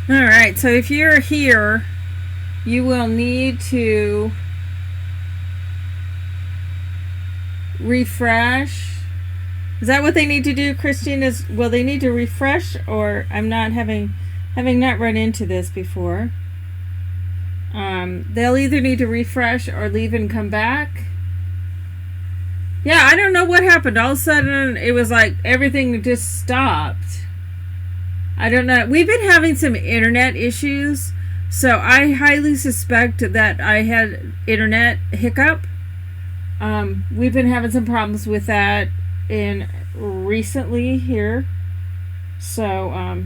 Alright, so if you're here, you will need to refresh. Is that what they need to do, Christine? Will they need to refresh, or I'm not having not run into this before. They'll either need to refresh or leave and come back. Yeah, I don't know what happened. All of a sudden, it was like everything just stopped. I don't know. We've been having some internet issues, so I highly suspect that I had internet hiccup. We've been having some problems with that recently here. So,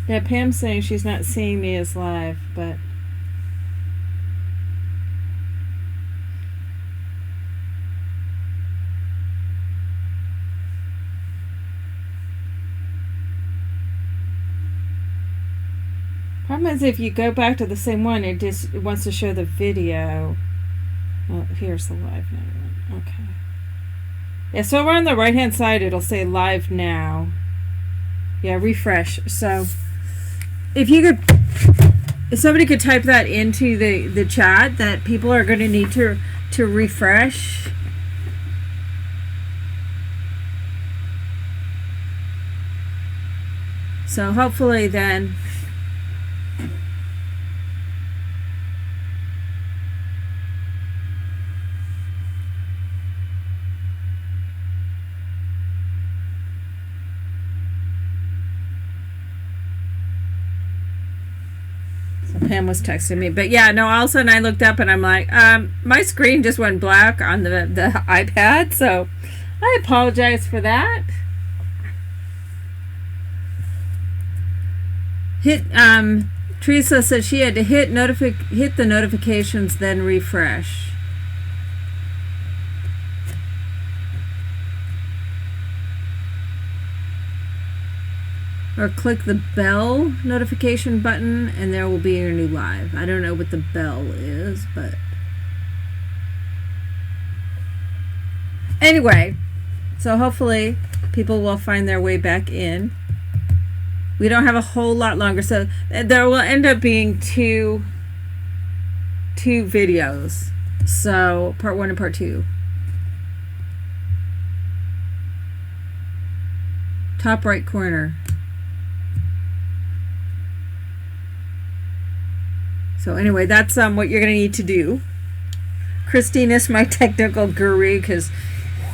yeah, Pam's saying she's not seeing me as live, but problem is if you go back to the same one, it wants to show the video. Well, here's the live now one. Okay. Yeah, so over on the right hand side it'll say live now. Yeah, refresh. So if somebody could type that into the chat that people are going to need to refresh. So hopefully then Pam was texting me, but yeah, no, all of a sudden I looked up and I'm like, my screen just went black on the iPad, so I apologize for that. Teresa said she had to hit the notifications, then refresh. Or click the bell notification button and there will be your new live. I don't know what the bell is, but anyway, so hopefully people will find their way back in. We don't have a whole lot longer, so there will end up being two videos. So part 1 and part 2. Top right corner. So anyway, that's what you're going to need to do. Christine is my technical guru because,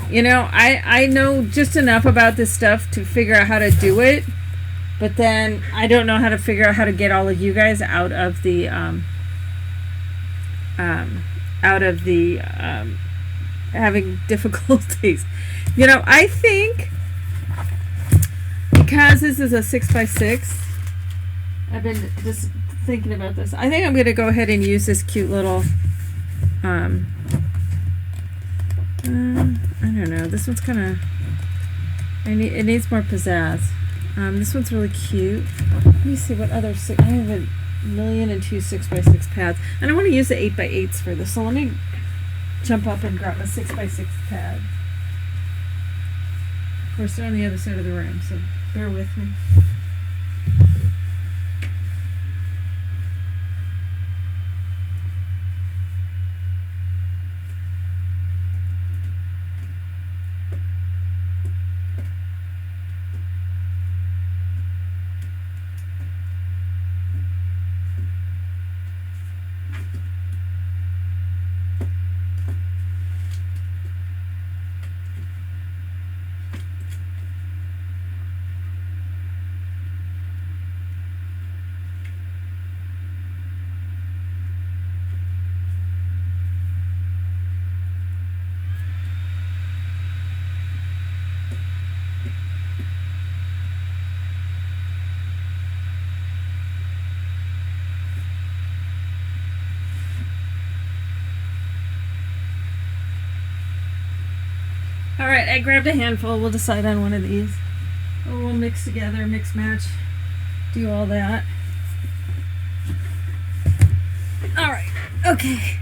you know, I know just enough about this stuff to figure out how to do it, but then I don't know how to figure out how to get all of you guys out of the having difficulties. You know, I think because this is a 6x6, I've been just thinking about this. I think I'm going to go ahead and use this cute little I don't know, this one's kind of it needs more pizzazz. This one's really cute. Let me see what other I have a million and two 6x6 pads, and I want to use the 8x8s for this, so let me jump up and grab a 6x6 pad. Of course, they're on the other side of the room, so bear with me. Alright, I grabbed a handful. We'll decide on one of these. Or we'll mix together, mix match, do all that. Alright. Okay.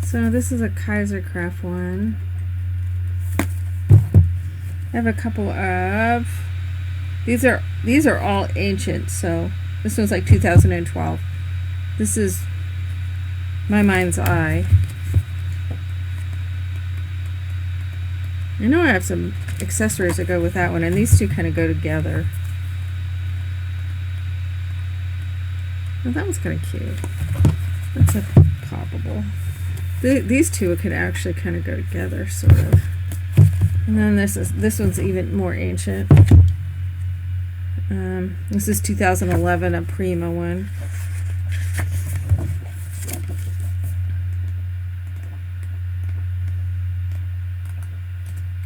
So this is a Kaisercraft one. I have a couple of these are all ancient, so this one's like 2012. This is My Mind's Eye. I know I have some accessories that go with that one, and these two kind of go together. Oh, that one's kind of cute. That's a poppable. These two could actually kind of go together, sort of. And then this one's even more ancient. This is 2011, a Prima one.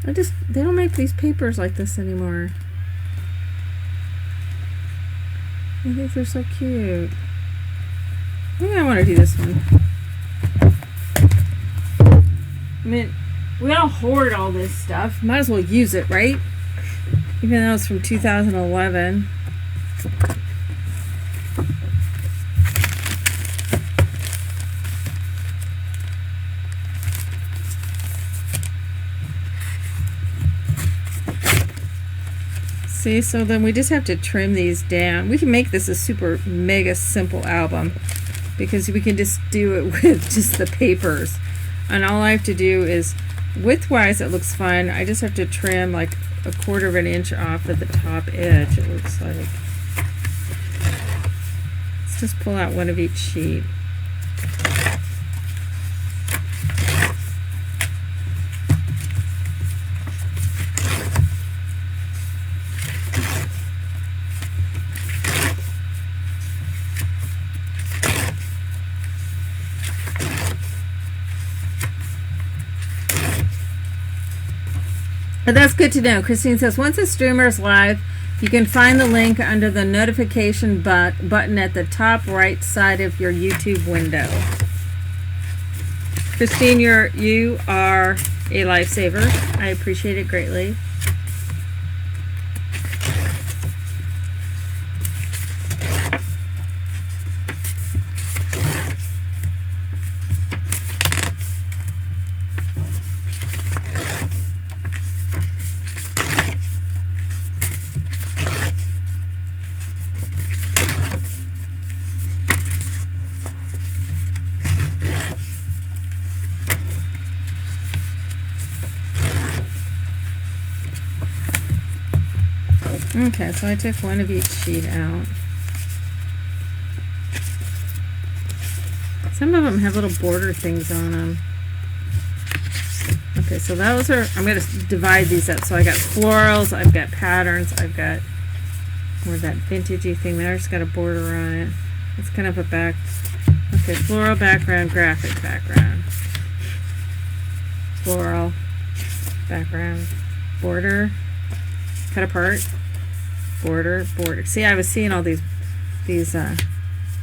They don't make these papers like this anymore. I think they're so cute. Maybe I want to do this one. I mean, we all hoard all this stuff. Might as well use it, right? Even though it's from 2011. See, so then we just have to trim these down. We can make this a super mega simple album because we can just do it with just the papers. And all I have to do is, width-wise it looks fine. I just have to trim like 1/4 of an inch off of the top edge, it looks like. Let's just pull out one of each sheet. But that's good to know. Christine says, once a streamer is live, you can find the link under the notification button at the top right side of your YouTube window. Christine, you are a lifesaver. I appreciate it greatly. Okay, so I took one of each sheet out. Some of them have little border things on them. Okay, so those are, I'm going to divide these up. So I got florals, I've got patterns, I've got more of that vintagey thing there. It's got a border on it. It's kind of a back, okay, floral background, graphic background. Floral background, border, cut apart. Border. See, I was seeing all these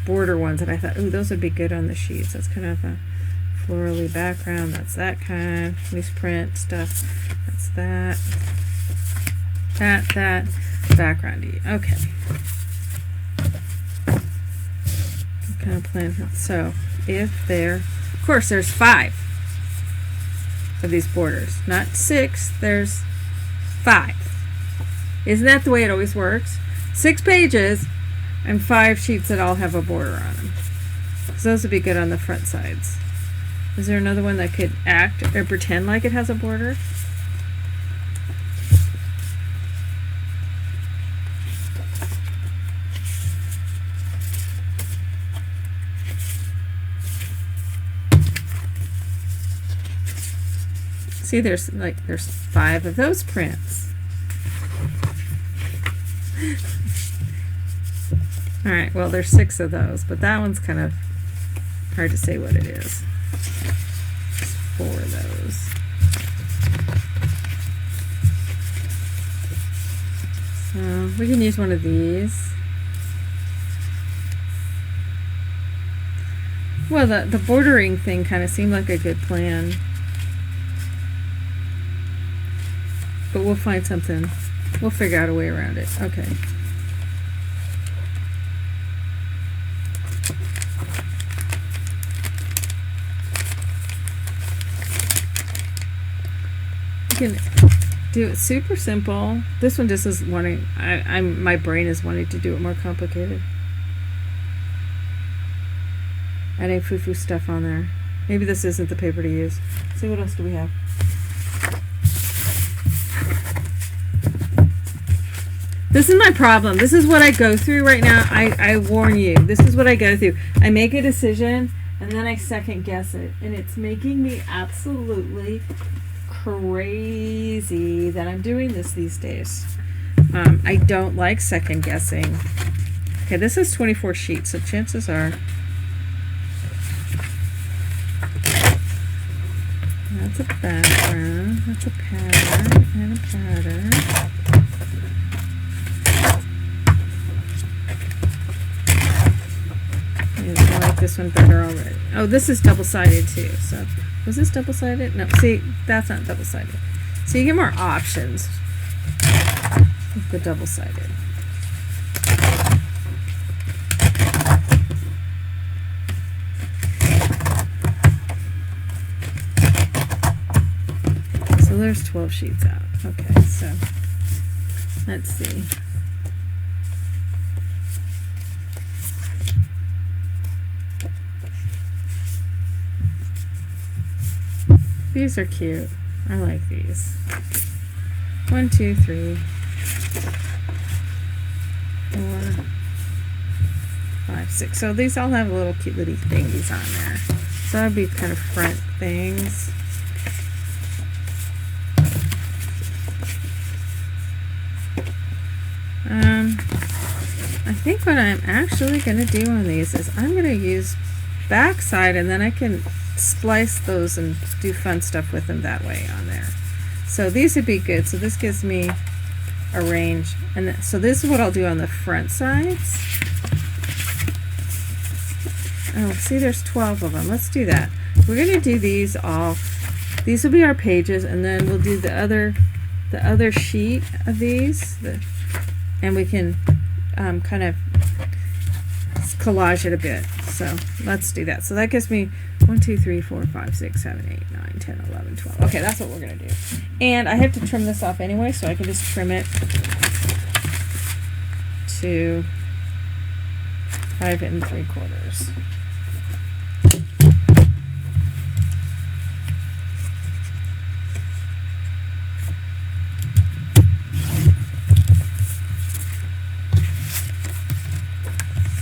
border ones, and I thought, ooh, those would be good on the sheets. That's kind of a florally background. That's that kind. Loose print stuff. That's that. That. Backgroundy. Okay. Kind of plan. So, if there, of course, there's 5 of these borders, not 6. There's 5. Isn't that the way it always works? 6 pages and 5 sheets that all have a border on them. So those would be good on the front sides. Is there another one that could act or pretend like it has a border? See, there's 5 of those prints. Alright, well, there's 6 of those, but that one's kind of hard to say what it is. 4 of those. So we can use one of these. Well, the bordering thing kind of seemed like a good plan. But we'll find something We'll figure out a way around it. Okay. You can do it super simple. This one just is wanting, my brain is wanting to do it more complicated. Adding foo-foo stuff on there. Maybe this isn't the paper to use. Let's see, what else do we have? This is my problem. This is what I go through right now. I warn you. This is what I go through. I make a decision and then I second guess it. And it's making me absolutely crazy that I'm doing this these days. I don't like second guessing. Okay, this is 24 sheets, so chances are that's a background, that's a pattern, and a pattern. I like this one better already. Oh, this is double-sided too. So, was this double-sided? No, see, that's not double-sided. So you get more options with the double-sided. So there's 12 sheets out. Okay, so let's see. These are cute. I like these. 1, 2, 3, 4, 5, 6. So these all have little cute little thingies on there. So that'd be kind of front things. I think what I'm actually going to do on these is I'm going to use backside, and then I can splice those and do fun stuff with them that way on there. So these would be good. So this gives me a range, and so this is what I'll do on the front sides. Oh, see, there's 12 of them. Let's do that. We're going to do these all. These will be our pages, and then we'll do the other sheet of these, and we can kind of collage it a bit. So let's do that. So that gives me 1, 2, 3, 4, 5, 6, 7, 8, 9, 10, 11, 12. Okay, that's what we're going to do. And I have to trim this off anyway, so I can just trim it to 5 3/4.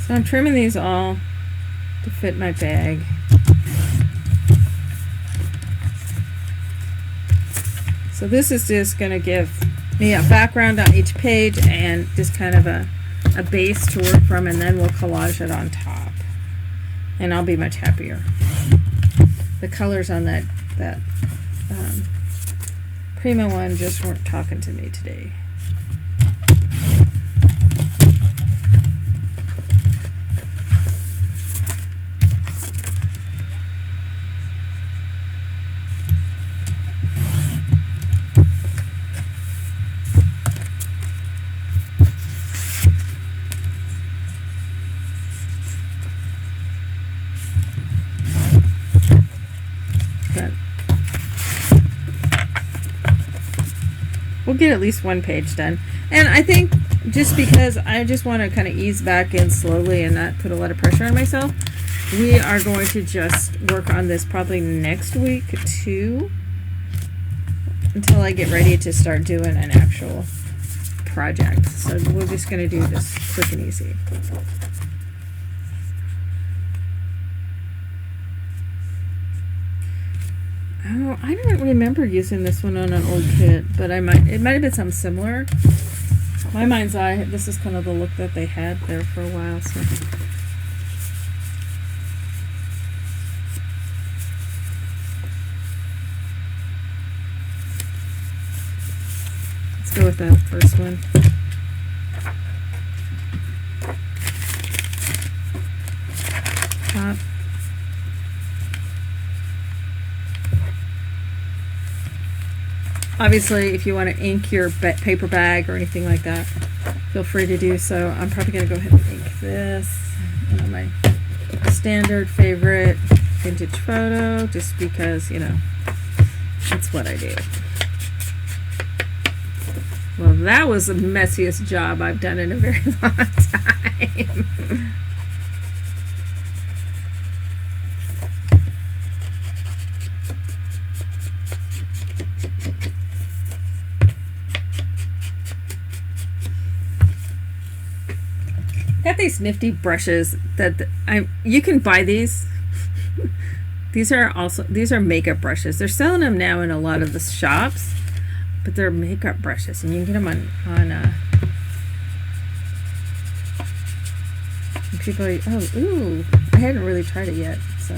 So I'm trimming these all to fit my bag. So this is just going to give me a background on each page and just kind of a base to work from, and then we'll collage it on top. And I'll be much happier. The colors on that Prima one just weren't talking to me today. We'll get at least one page done. And I think just because I just want to kind of ease back in slowly and not put a lot of pressure on myself, we are going to just work on this probably next week too, until I get ready to start doing an actual project. So we're just going to do this quick and easy. Oh, I don't remember using this one on an old kit, but it might have been something similar. My mind's eye, this is kind of the look that they had there for a while. So let's go with that first one. Top. Obviously, if you want to ink your paper bag or anything like that, feel free to do so. I'm probably going to go ahead and ink this. My standard favorite vintage photo, just because, you know, that's what I do. Well, that was the messiest job I've done in a very long time. Got these nifty brushes that you can buy these. These are makeup brushes. They're selling them now in a lot of the shops, but they're makeup brushes, and you can get them on people are, oh, ooh, I hadn't really tried it yet, so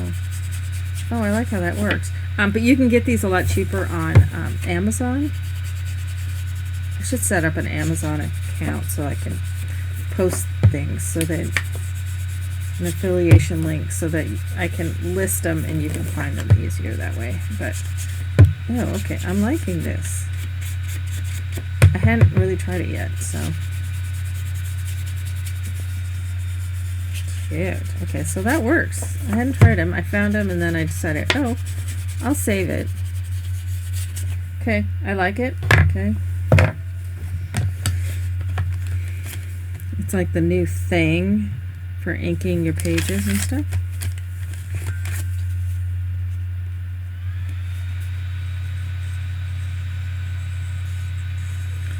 oh, I like how that works. But you can get these a lot cheaper on Amazon. I should set up an Amazon account so I can post things, so that an affiliation link, so that I can list them and you can find them easier that way. But oh, okay, I'm liking this. I hadn't really tried it yet, so cute. Okay, so that works. I hadn't tried them. I found them and then I decided, oh, I'll save it. Okay, I like it. Okay. It's like the new thing for inking your pages and stuff.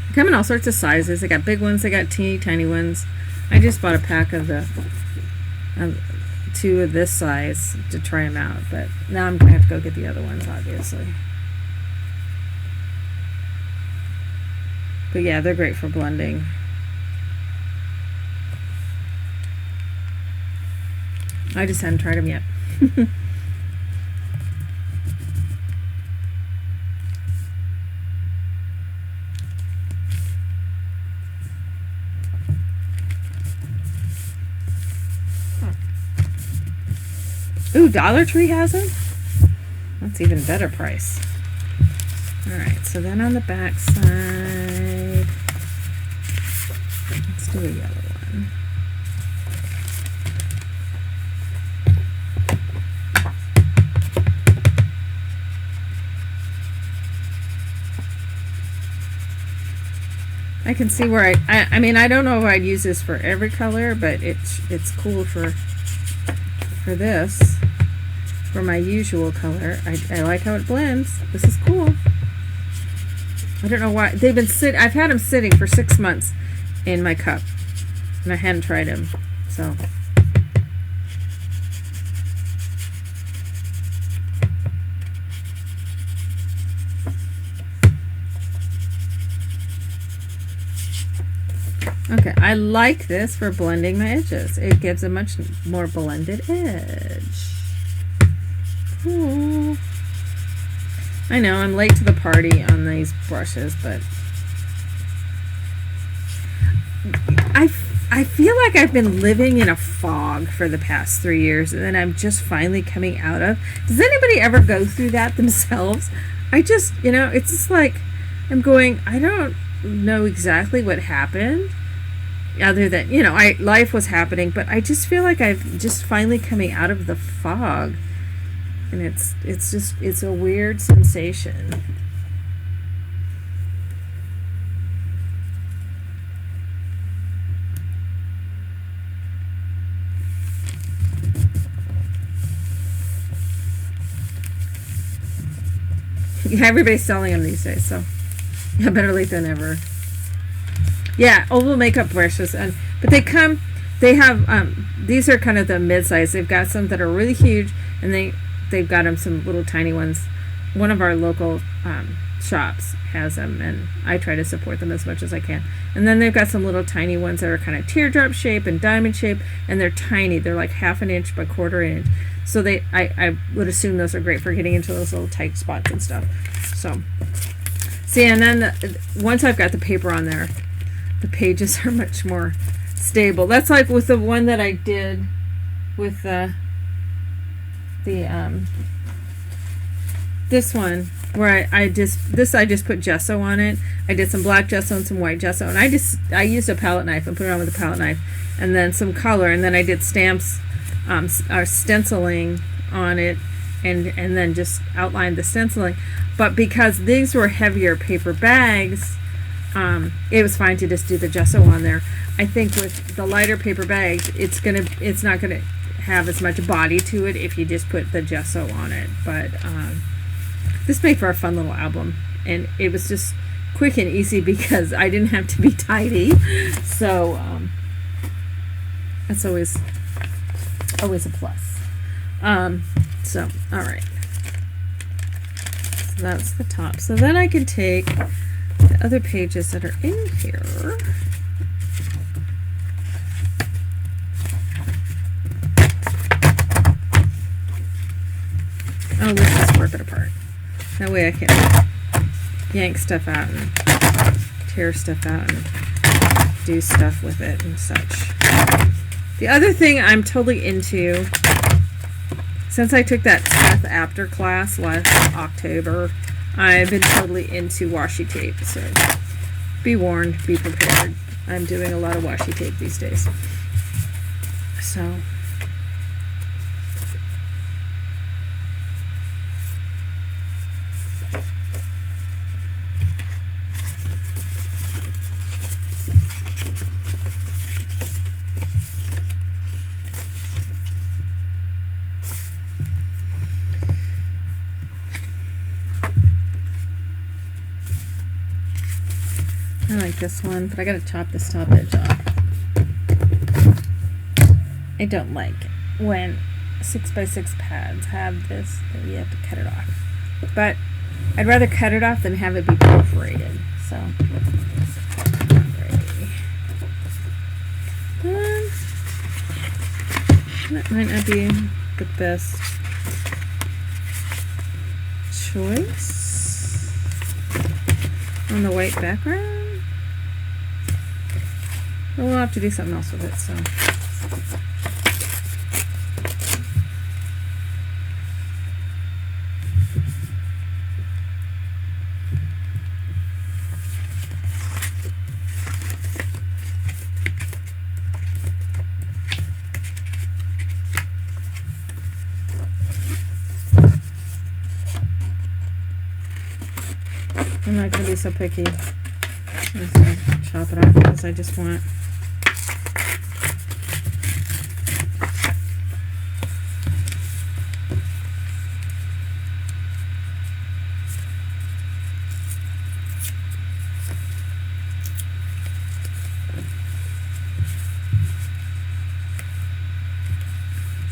They come in all sorts of sizes. They got big ones, they got teeny tiny ones. I just bought a pack of the two of this size to try them out, but now I'm gonna have to go get the other ones, obviously. But yeah, they're great for blending. I just hadn't tried them yet. Ooh, Dollar Tree has them? That's even better price. Alright, so then on the back side, let's do a yellow one. I can see where I mean, I don't know if I'd use this for every color, but it's cool for this, for my usual color. I like how it blends. This is cool. I don't know why they've been I've had them sitting for 6 months in my cup, and I hadn't tried them, so. Okay, I like this for blending my edges. It gives a much more blended edge. Cool. I know I'm late to the party on these brushes, but I feel like I've been living in a fog for the past 3 years, and then I'm just finally coming out of. Does anybody ever go through that themselves? I just, you know, it's just like I'm going, I don't know exactly what happened, other than, you know, life was happening, but I just feel like I've just finally coming out of the fog, and it's a weird sensation. Yeah, everybody's selling them these days, so yeah, better late than never. Yeah, oval makeup brushes, but they have these are kind of the mid-size. They've got some that are really huge, and they've got them some little tiny ones. One of our local shops has them, and I try to support them as much as I can. And then they've got some little tiny ones that are kind of teardrop shape and diamond shape, and they're tiny. They're like 1/2 inch by 1/4 inch. So I would assume those are great for getting into those little tight spots and stuff. So see, and then once I've got the paper on there, the pages are much more stable. That's like with the one that I did with this one. where I just put gesso on it. I did some black gesso and some white gesso, and I used a palette knife and put it on with a palette knife, and then some color, and then I did stamps, or stenciling on it, and then just outlined the stenciling. But because these were heavier paper bags, it was fine to just do the gesso on there. I think with the lighter paper bags, it's not gonna have as much body to it if you just put the gesso on it. But this made for a fun little album, and it was just quick and easy because I didn't have to be tidy. So that's always a plus. So all right, so that's the top. So then I can take the other pages that are in here. Oh, let's just rip it apart. That way I can yank stuff out and tear stuff out and do stuff with it and such. The other thing I'm totally into, since I took that Seth After class last October, I've been totally into washi tape. So be warned, be prepared. I'm doing a lot of washi tape these days. So I like this one, but I gotta chop this top edge off. I don't like when 6x6 pads have this, that you have to cut it off. But I'd rather cut it off than have it be perforated. So, that might not be the best choice on the white background. But we'll have to do something else with it, so. I'm not going to be so picky. I'm just going to chop it off because I just want.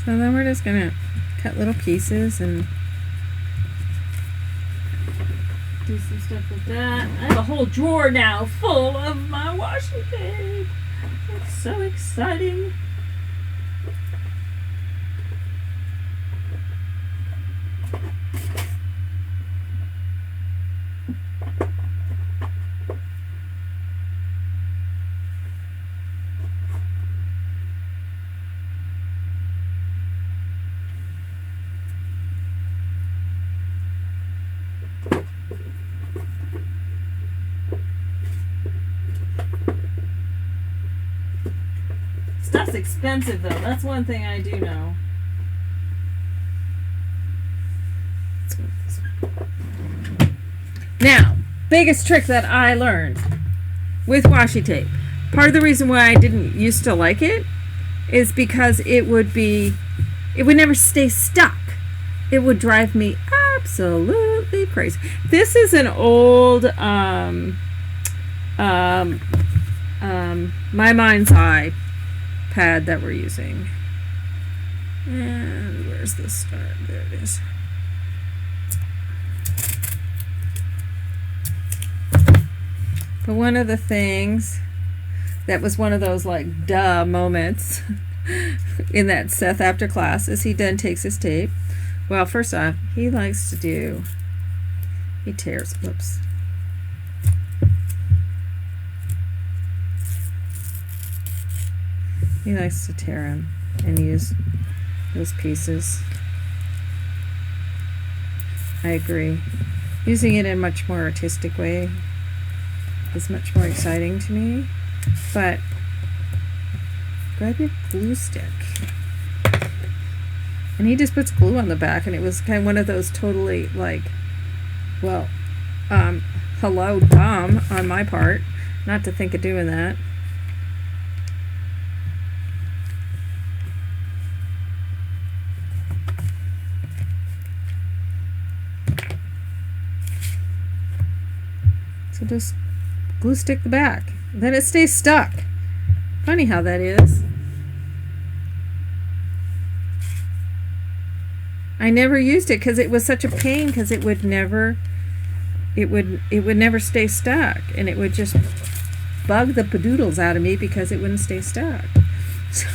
So then we're just going to cut little pieces and do some stuff with that. I have a whole drawer now full of my washi tape. It's so exciting. Stuff's expensive though. That's one thing I do know. Let's go with this one. Now, biggest trick that I learned with washi tape. Part of the reason why I didn't used to like it is because it would never stay stuck. It would drive me absolutely crazy. This is an old My Mind's Eye pad that we're using. And where's the start? There it is. But one of the things that was one of those like duh moments in that Seth After class is he then takes his tape. Well, first off, he likes to do, he tears, whoops. He likes to tear them and use those pieces. I agree. Using it in a much more artistic way is much more exciting to me. But grab your glue stick. And he just puts glue on the back, and it was kind of one of those totally like, well, hello, dumb on my part, not to think of doing that. So just glue stick the back. Then it stays stuck. Funny how that is. I never used it because it was such a pain, because it would never stay stuck, and it would just bug the padoodles out of me because it wouldn't stay stuck. So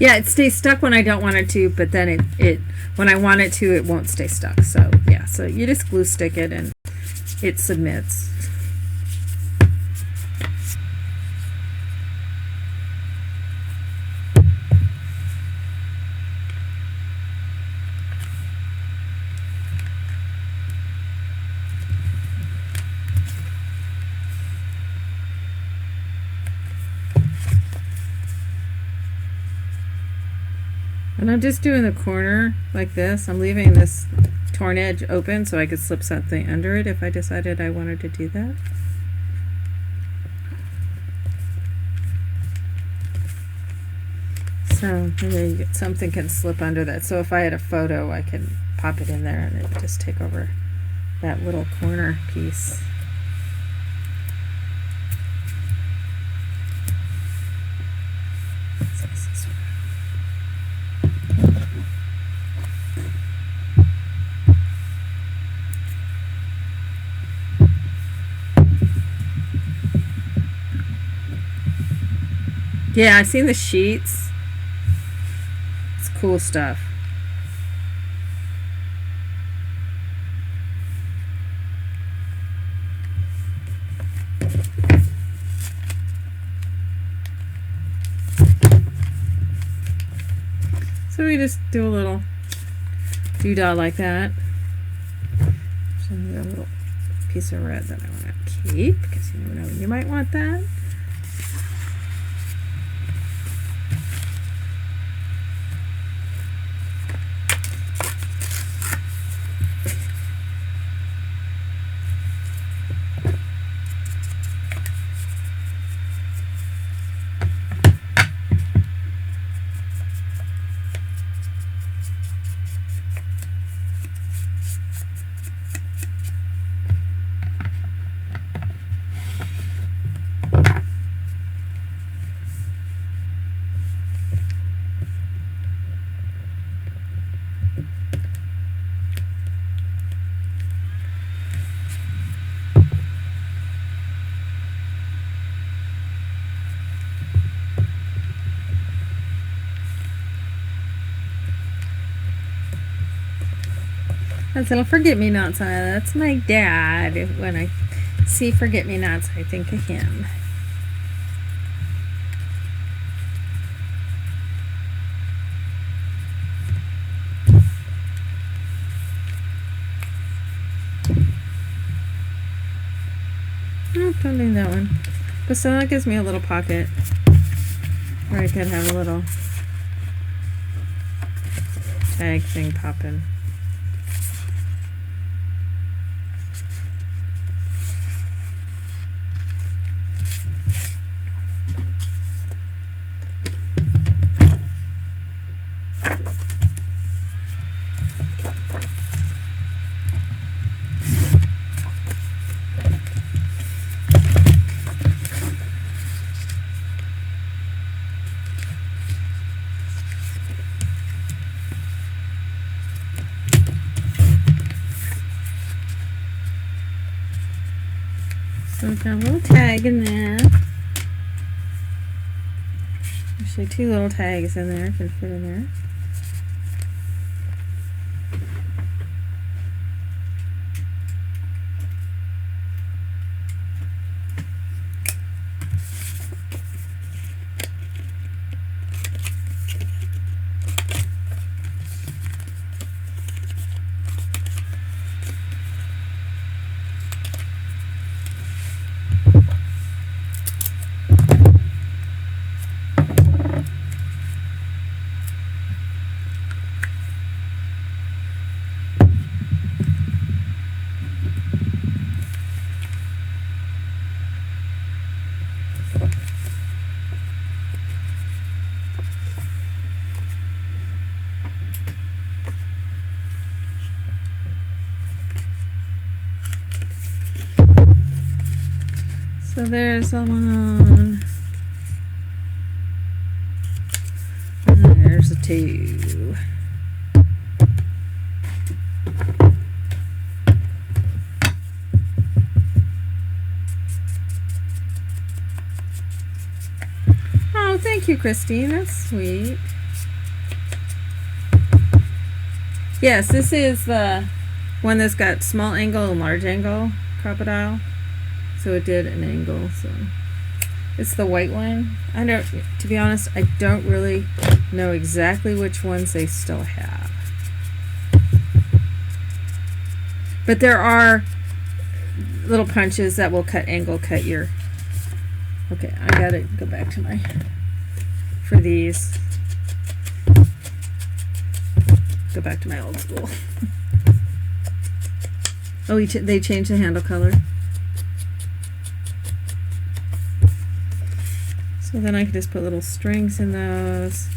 yeah, it stays stuck when I don't want it to, but then it when I want it to, it won't stay stuck. So yeah, so you just glue stick it and it submits. And I'm just doing the corner like this. I'm leaving this torn edge open so I could slip something under it if I decided I wanted to do that. So maybe something can slip under that. So if I had a photo, I can pop it in there and it would just take over that little corner piece. Yeah, I've seen the sheets. It's cool stuff. So we just do a little doodah like that. So a little piece of red that I want to keep because you never know, you might want that. That's little forget-me-nots on it. That's my dad. When I see forget-me-nots, I think of him. Oh, don't need that one. But so that gives me a little pocket where I could have a little tag thing popping. So we've got a little tag in there. Actually, 2 little tags in there can fit in there. So there's a 1. And there's a 2. Oh, thank you, Christine. That's sweet. Yes, this is the one that's got small angle and large angle crocodile. So it did an angle, so it's the white one. I don't, to be honest, I don't really know exactly which ones they still have. But there are little punches that will angle cut your. Okay, I gotta go back to my, for these, go back to my old school. Oh, they changed the handle color. So then I can just put little strings in those.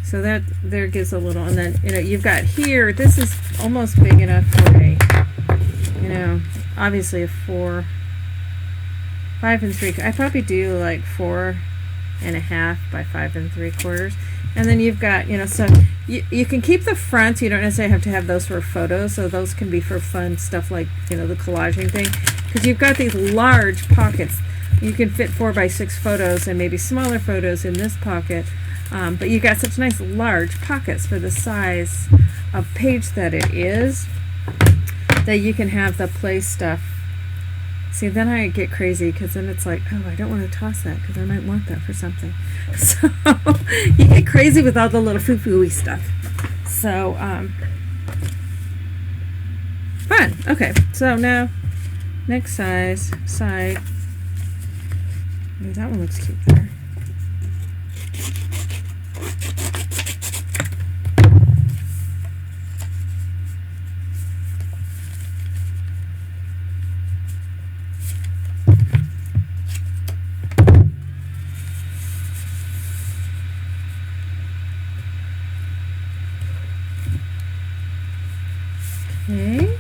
So that there gives a little, and then, you know, you've got here, this is almost big enough for a, you know, obviously a 4, 5 3/4. I probably do like 4.5 by 5 3/4. And then you've got, you know, so you can keep the fronts. You don't necessarily have to have those for photos. So those can be for fun stuff like, you know, the collaging thing. Because you've got these large pockets. You can fit 4 by 6 photos and maybe smaller photos in this pocket. But you got such nice large pockets for the size of page that it is, that you can have the play stuff. See, then I get crazy because then it's like, oh, I don't want to toss that because I might want that for something. So you get crazy with all the little foo-foo-y stuff. So fun. Okay, so now next side. Ooh, that one looks cute there. Okay.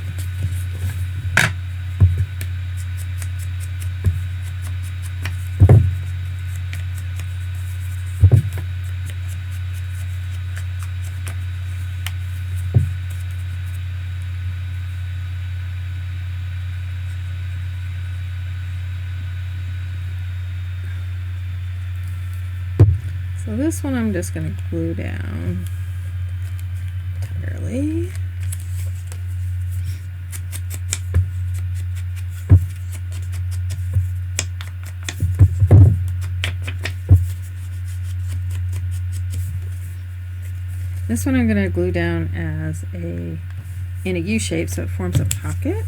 So this one I'm just going to glue down entirely. This one I'm going to glue down as in a U shape so it forms a pocket.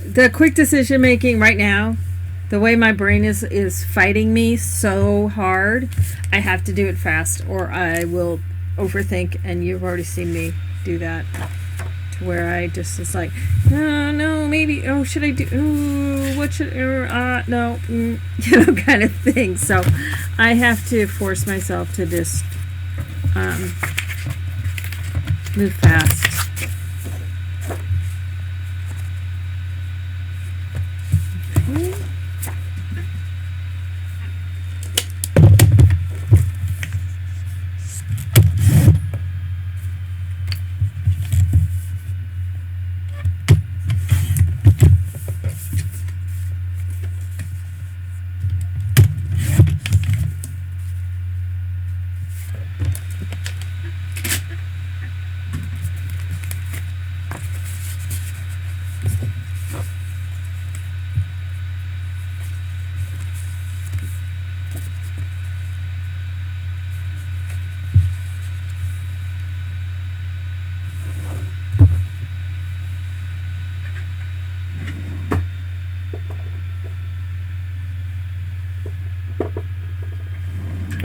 The quick decision making right now, The way my brain is fighting me so hard, I have to do it fast or I will overthink, and you've already seen me do that. To where I just is like, no, maybe, should I do, what should, no, kind of thing. So I have to force myself to just move fast. Okay.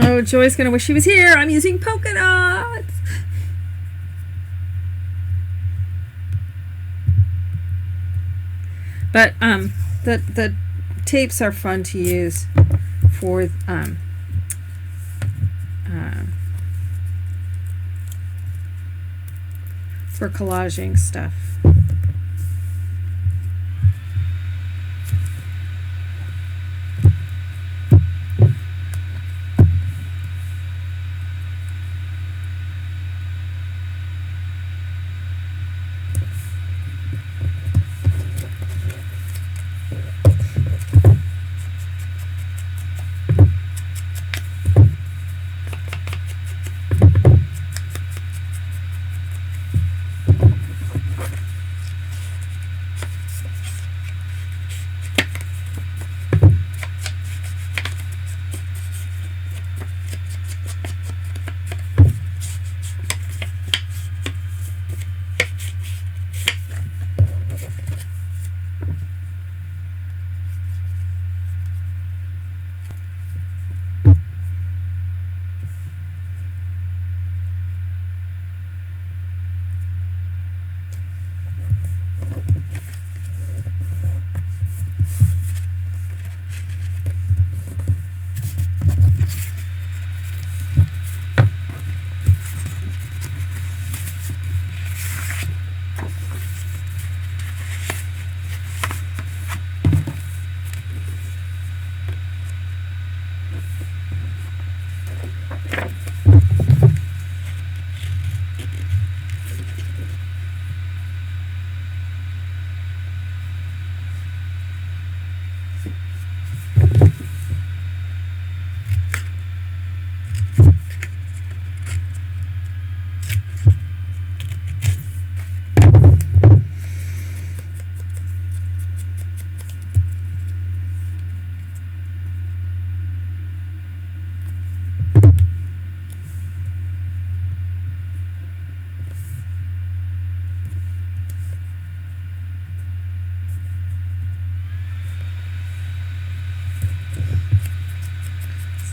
Oh, Joy's gonna wish she was here. I'm using polka dots. But the tapes are fun to use for collaging stuff.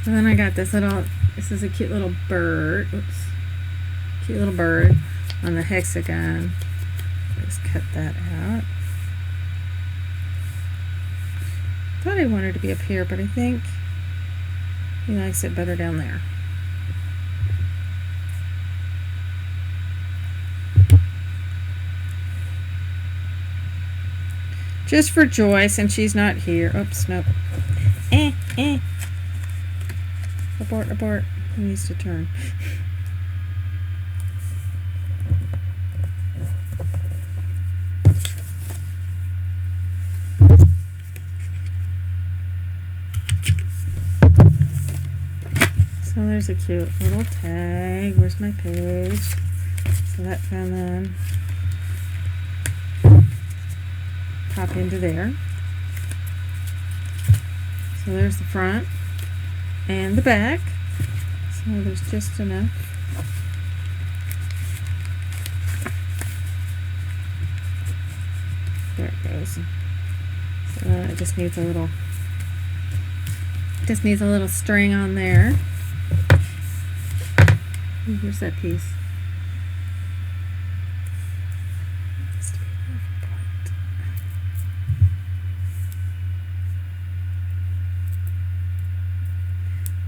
So then I got this is a cute little bird. Oops. Cute little bird on the hexagon. Just cut that out. Thought I wanted to be up here, but I think he likes it better down there. Just for Joy, since she's not here. Oops, nope. Abort. He needs to turn. So there's a cute little tag. Where's my page? So that can then pop into there. So there's the front and the back. So there's just enough. There it goes. So it just needs a little Just needs a little string on there. Ooh, where's that piece?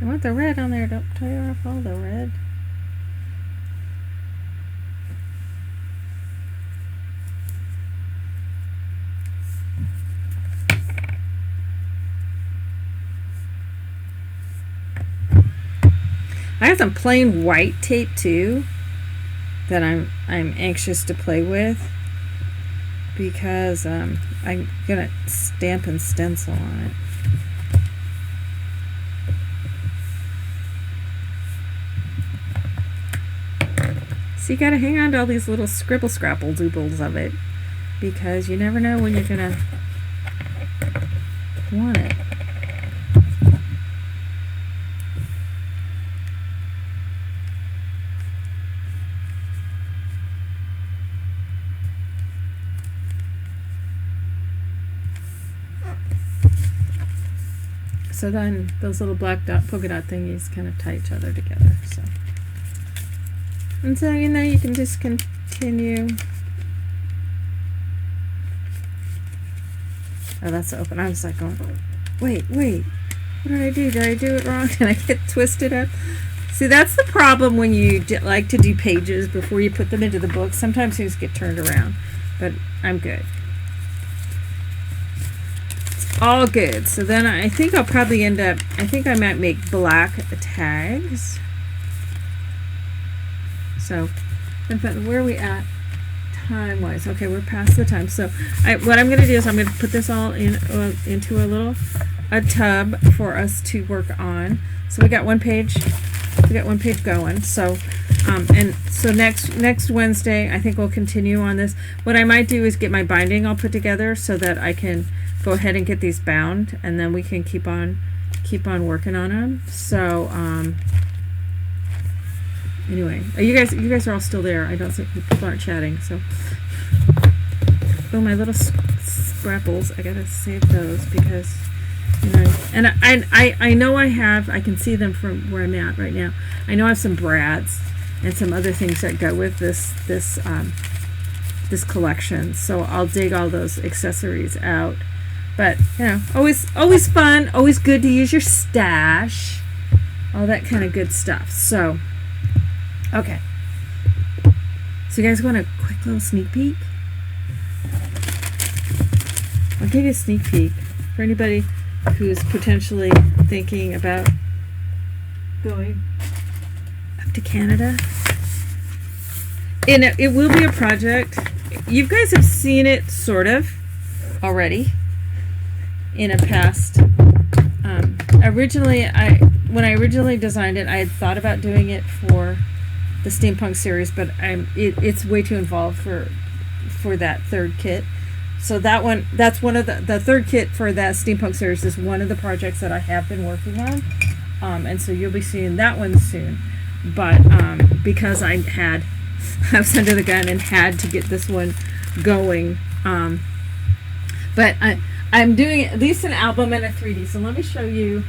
I want the red on there. Don't tear off all the red. I have some plain white tape too that I'm anxious to play with because I'm gonna stamp and stencil on it. So you gotta hang on to all these little scribble scrapple doobles of it because you never know when you're gonna want it. So then those little black dot polka dot thingies kind of tie each other together. So, and so you know you can just continue. Oh, that's open. I was like going, wait, what did I do? Did I do it wrong? Can I get twisted up? See, that's the problem when you like to do pages before you put them into the book. Sometimes things get turned around, but I'm good. All good. So then I think I'll probably end up, I think I might make black tags. So where are we at time wise? Okay, we're past the time. So what I'm going to do is I'm going to put this all in into a tub for us to work on. So we got one page going. So and so next Wednesday I think we'll continue on this. What I might do is get my binding all put together so that I can go ahead and get these bound, and then we can keep on working on them. So anyway, you guys are all still there. I don't think people aren't chatting. So oh, my little scrapples, I gotta save those because you know, and I know I can see them from where I'm at right now. I know I have some brads and some other things that go with this collection, so I'll dig all those accessories out. But you know, always fun, always good to use your stash, all that kind of good stuff. So okay, so you guys want a quick little sneak peek? I'll give you a sneak peek for anybody who's potentially thinking about going up to Canada. And it will be a project. You guys have seen it sort of already in a past. When I originally designed it, I had thought about doing it for the steampunk series, but it's way too involved for that third kit. So that's one of the third kit for that steampunk series is one of the projects that I have been working on, and so you'll be seeing that one soon. But because I was under the gun and had to get this one going, but I'm doing at least an album and a 3D. So let me show you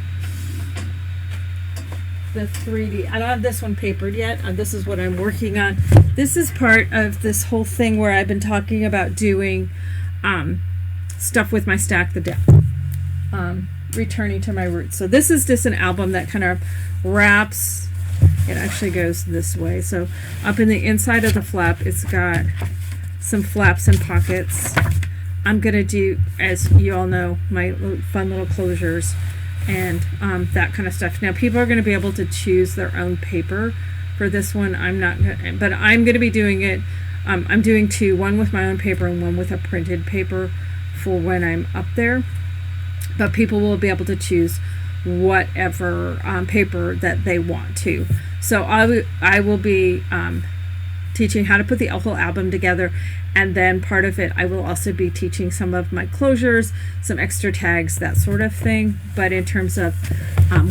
the 3D. I don't have this one papered yet. This is what I'm working on. This is part of this whole thing where I've been talking about doing stuff with my Stack the Deck, returning to my roots. So this is just an album that kind of wraps. It actually goes this way. So up in the inside of the flap, it's got some flaps and pockets. I'm gonna do, as you all know, my fun little closures and that kind of stuff. Now people are going to be able to choose their own paper for this one. I'm not, but I'm going to be doing it. I'm doing two, one with my own paper and one with a printed paper for when I'm up there. But people will be able to choose whatever paper that they want to. So I will be teaching how to put the whole album together, and then part of it I will also be teaching some of my closures, some extra tags, that sort of thing. But in terms of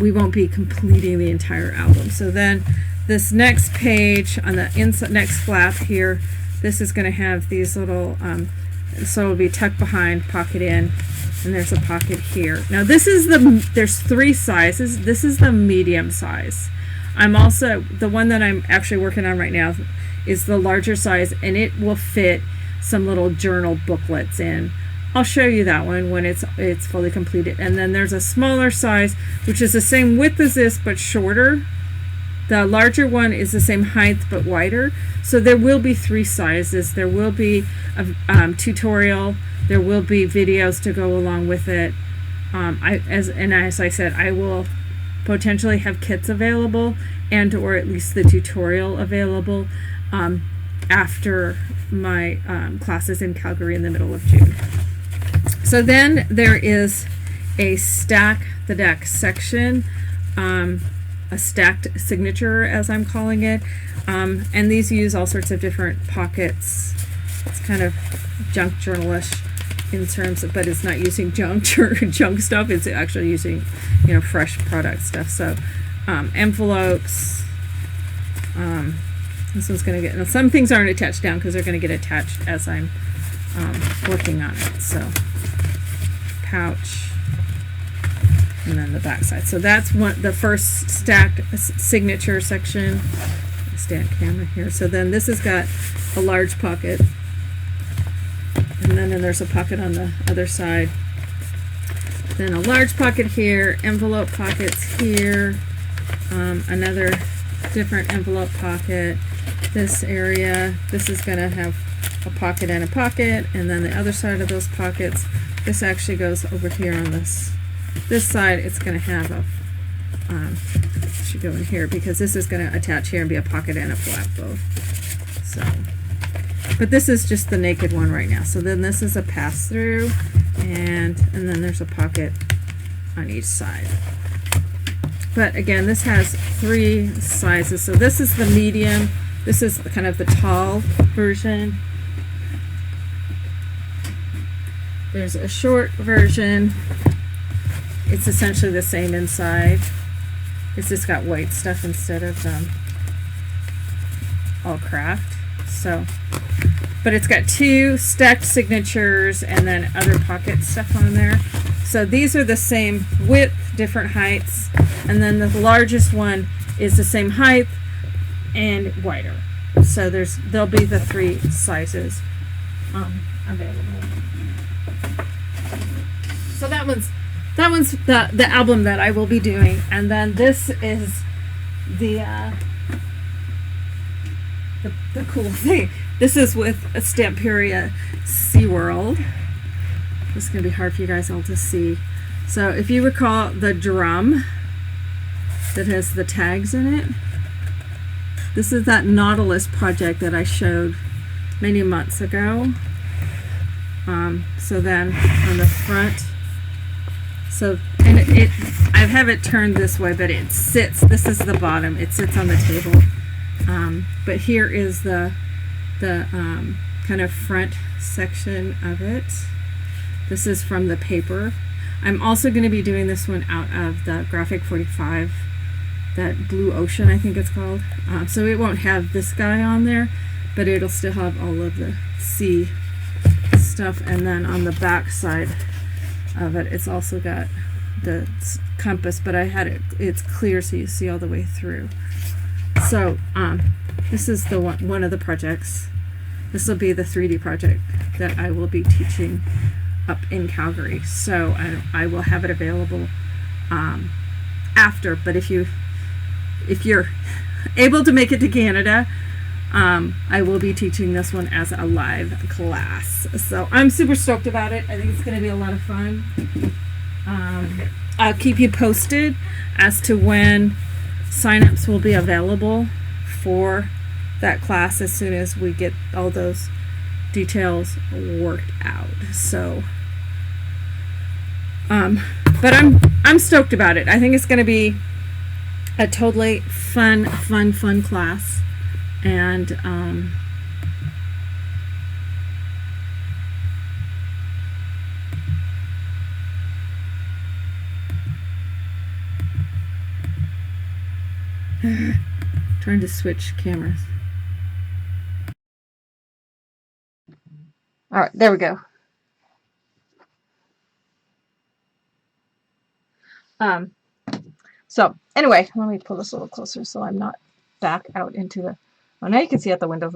we won't be completing the entire album. So then this next page on the inside, next flap here, this is going to have these little So it'll be tuck behind, pocket in, and there's a pocket here. Now there's 3 sizes. This is the medium size. I'm also, the one that I'm actually working on right now is the larger size, and it will fit some little journal booklets in. I'll show you that one when it's fully completed. And then there's a smaller size, which is the same width as this but shorter. The larger one is the same height but wider. So there will be 3 sizes. There will be a tutorial. There will be videos to go along with it. As I said, I will potentially have kits available, and or at least the tutorial available after my classes in Calgary in the middle of June. So then there is a stack the deck section, a stacked signature as I'm calling it, and these use all sorts of different pockets. It's kind of junk journalish in terms of, but it's not using junk stuff. It's actually using, fresh product stuff. So envelopes. This one's going to get, some things aren't attached down because they're going to get attached as I'm working on it. So pouch, and then the back side. So that's the first stacked signature section. Stand camera here. So then this has got a large pocket, and then there's a pocket on the other side. Then a large pocket here, envelope pockets here, another different envelope pocket. This area, this is going to have a pocket and a pocket, and then the other side of those pockets, this actually goes over here on this side. It's going to have a should go in here because this is going to attach here and be a pocket and a flap both. So, but this is just the naked one right now. So then this is a pass through, and then there's a pocket on each side. But again, this has 3 sizes. So this is the medium. This is kind of the tall version. There's a short version. It's essentially the same inside. It's just got white stuff instead of all craft. So, but it's got 2 stacked signatures and then other pocket stuff on there. So these are the same width, different heights, and then the largest one is the same height and wider. So there'll be the 3 sizes available. So that one's the album that I will be doing, and then this is the cool thing. This is with a Stamperia SeaWorld. This is going to be hard for you guys all to see. So if you recall the drum that has the tags in it, this is that Nautilus project that I showed many months ago. So then on the front, and I have it turned this way, but it sits, this is the bottom, it sits on the table. But here is the kind of front section of it. This is from the paper. I'm also going to be doing this one out of the Graphic 45, that Blue Ocean I think it's called. So it won't have this guy on there, but it'll still have all of the sea stuff. And then on the back side of it, it's also got the compass, but I had it's clear so you see all the way through. So this is the one of the projects. This will be the 3D project that I will be teaching up in Calgary. So I will have it available after. But if you're able to make it to Canada, I will be teaching this one as a live class. So I'm super stoked about it. I think it's going to be a lot of fun. I'll keep you posted as to when signups will be available for that class as soon as we get all those details worked out. So but I'm stoked about it. I think it's going to be a totally fun class, and trying to switch cameras. All right, there we go. So anyway, let me pull this a little closer so I'm not back out into the. Oh, now you can see out the window.